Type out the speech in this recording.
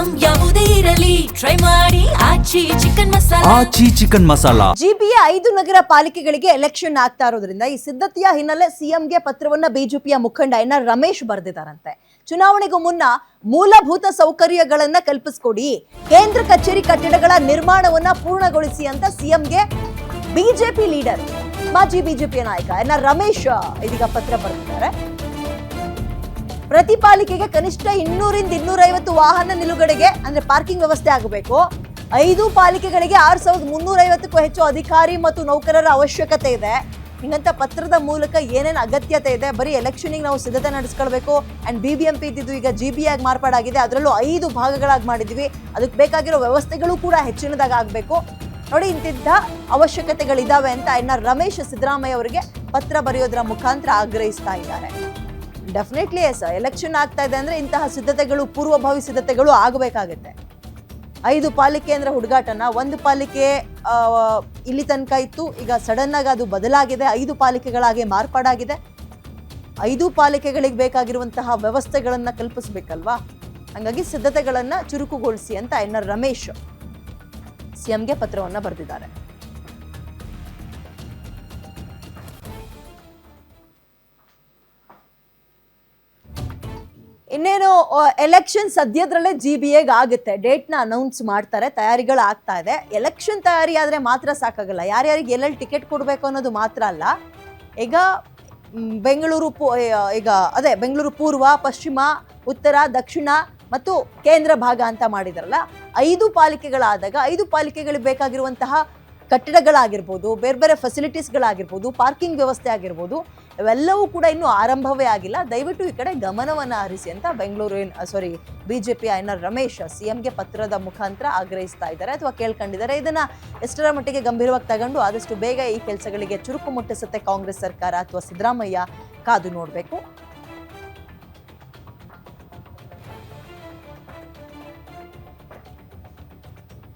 Item ಯಾವುದೇ ಇರಲಿ try ಮಾಡಿ ಆಚಿ ಚಿಕನ್ ಮಸಾಲಾ. ಜಿಬಿಯ 5 ನಗರ ಪಾಲಿಕೆಗಳಿಗೆ ಎಲೆಕ್ಷನ್ ಆಗ್ತಾ ಇರೋದ್ರಿಂದ ಈ ಸಿದ್ಧತೆಯ ಹಿನ್ನೆಲೆ ಸಿಎಂಗೆ ಪತ್ರವನ್ನ ಬಿಜೆಪಿಯ ಮುಖಂಡ ಎನ್.ಆರ್. ರಮೇಶ್ ಬರೆದಿದ್ದಾರಂತೆ. ಚುನಾವಣೆಗೂ ಮುನ್ನ ಮೂಲಭೂತ ಸೌಕರ್ಯಗಳನ್ನ ಕಲ್ಪಿಸಿಕೊಡಿ, ಕೇಂದ್ರ ಕಚೇರಿ ಕಟ್ಟಡಗಳ ನಿರ್ಮಾಣವನ್ನ ಪೂರ್ಣಗೊಳಿಸಿ ಅಂತ ಸಿಎಂಗೆ ಬಿಜೆಪಿ ಲೀಡರ್, ಮಾಜಿ ಬಿಜೆಪಿ ನಾಯಕ ಎನ್.ಆರ್. ರಮೇಶ್ ಇದೀಗ ಪತ್ರ ಬರೆದಿದ್ದಾರೆ. ಪ್ರತಿ ಪಾಲಿಕೆಗೆ ಕನಿಷ್ಠ 200 ರಿಂದ 250 ವಾಹನ ನಿಲುಗಡೆಗೆ ಅಂದ್ರೆ ಪಾರ್ಕಿಂಗ್ ವ್ಯವಸ್ಥೆ ಆಗಬೇಕು. 5 ಪಾಲಿಕೆಗಳಿಗೆ 6350ಕ್ಕೂ ಹೆಚ್ಚು ಅಧಿಕಾರಿ ಮತ್ತು ನೌಕರರ ಅವಶ್ಯಕತೆ ಇದೆ. ಹಿಂಗಂತ ಪತ್ರದ ಮೂಲಕ ಏನೇನು ಅಗತ್ಯತೆ ಇದೆ, ಬರೀ ಎಲೆಕ್ಷನ್ಗೆ ನಾವು ಸಿದ್ಧತೆ ನಡೆಸ್ಕೊಳ್ಬೇಕು. ಅಂಡ್ BBMP ಇದ್ದಿದ್ದು ಈಗ GB ಆಗಿ ಮಾರ್ಪಾಡಾಗಿದೆ, ಅದರಲ್ಲೂ 5 ಭಾಗಗಳಾಗಿ ಮಾಡಿದ್ವಿ. ಅದಕ್ಕೆ ಬೇಕಾಗಿರೋ ವ್ಯವಸ್ಥೆಗಳು ಕೂಡ ಹೆಚ್ಚಿನದಾಗಿ ಆಗಬೇಕು. ನೋಡಿ, ಇಂತಿದ್ದ ಅವಶ್ಯಕತೆಗಳಿದಾವೆ ಅಂತ ಎನ್.ಆರ್. ರಮೇಶ್ ಸಿದ್ದರಾಮಯ್ಯ ಅವರಿಗೆ ಪತ್ರ ಬರೆಯೋದ್ರ ಮುಖಾಂತರ ಆಗ್ರಹಿಸ್ತಾ ಇದ್ದಾರೆ. ಡೆಫಿನೆಟ್ಲಿ ಎಸ್, ಎಲೆಕ್ಷನ್ ಆಗ್ತಾ ಇದೆ ಅಂದ್ರೆ ಇಂತಹ ಸಿದ್ಧತೆಗಳು, ಪೂರ್ವಭಾವಿ ಸಿದ್ಧತೆಗಳು ಆಗಬೇಕಾಗುತ್ತೆ. 5 ಪಾಲಿಕೆ ಅಂದ್ರೆ ಹುಡುಗಾಟನ. 1 ಪಾಲಿಕೆ ಇಲ್ಲಿ ತನಕ ಇತ್ತು, ಈಗ ಸಡನ್ ಆಗಿ ಅದು ಬದಲಾಗಿದೆ, 5 ಪಾಲಿಕೆಗಳಾಗಿ ಮಾರ್ಪಾಡಾಗಿದೆ. 5 ಪಾಲಿಕೆಗಳಿಗೆ ಬೇಕಾಗಿರುವಂತಹ ವ್ಯವಸ್ಥೆಗಳನ್ನ ಕಲ್ಪಿಸ್ಬೇಕಲ್ವಾ, ಹಾಗಾಗಿ ಸಿದ್ಧತೆಗಳನ್ನ ಚುರುಕುಗೊಳಿಸಿ ಅಂತ ಎನ್.ಆರ್. ರಮೇಶ್ ಸಿಎಂಗೆ ಪತ್ರವನ್ನ ಬರೆದಿದ್ದಾರೆ. ಇನ್ನೇನು ಎಲೆಕ್ಷನ್ ಸದ್ಯದ್ರಲ್ಲೇ GBAಗೆ ಆಗುತ್ತೆ, ಡೇಟ್ನ ಅನೌನ್ಸ್ ಮಾಡ್ತಾರೆ, ತಯಾರಿಗಳು ಆಗ್ತಾ ಇದೆ. ಎಲೆಕ್ಷನ್ ತಯಾರಿ ಆದರೆ ಮಾತ್ರ ಸಾಕಾಗಲ್ಲ, ಯಾರ್ಯಾರಿಗೆ ಎಲ್ಲೆಲ್ಲಿ ಟಿಕೆಟ್ ಕೊಡಬೇಕು ಅನ್ನೋದು ಮಾತ್ರ ಅಲ್ಲ. ಈಗ ಬೆಂಗಳೂರು ಬೆಂಗಳೂರು ಪೂರ್ವ, ಪಶ್ಚಿಮ, ಉತ್ತರ, ದಕ್ಷಿಣ ಮತ್ತು ಕೇಂದ್ರ ಭಾಗ ಅಂತ ಮಾಡಿದಾರಲ್ಲ, 5 ಪಾಲಿಕೆಗಳಾದಾಗ 5 ಪಾಲಿಕೆಗಳಿಗೆ ಬೇಕಾಗಿರುವಂತಹ ಕಟ್ಟಡಗಳಾಗಿರ್ಬೋದು, ಬೇರೆ ಬೇರೆ ಫೆಸಿಲಿಟೀಸ್ಗಳಾಗಿರ್ಬೋದು, ಪಾರ್ಕಿಂಗ್ ವ್ಯವಸ್ಥೆ ಆಗಿರ್ಬೋದು, ಇವೆಲ್ಲವೂ ಕೂಡ ಇನ್ನೂ ಆರಂಭವೇ ಆಗಿಲ್ಲ. ದಯವಿಟ್ಟು ಈ ಕಡೆ ಗಮನವನ್ನು ಹರಿಸಿ ಅಂತ ಬಿಜೆಪಿಯ ಎನ್.ಆರ್. ರಮೇಶ್ ಸಿಎಂಗೆ ಪತ್ರದ ಮುಖಾಂತರ ಆಗ್ರಹಿಸ್ತಾ ಇದ್ದಾರೆ ಅಥವಾ ಕೇಳ್ಕೊಂಡಿದ್ದಾರೆ. ಇದನ್ನ ಎಷ್ಟರ ಮಟ್ಟಿಗೆ ಗಂಭೀರವಾಗಿ ತಗೊಂಡು ಆದಷ್ಟು ಬೇಗ ಈ ಕೆಲಸಗಳಿಗೆ ಚುರುಕು ಮುಟ್ಟಿಸುತ್ತೆ ಕಾಂಗ್ರೆಸ್ ಸರ್ಕಾರ ಅಥವಾ ಸಿದ್ದರಾಮಯ್ಯ, ಕಾದು ನೋಡಬೇಕು.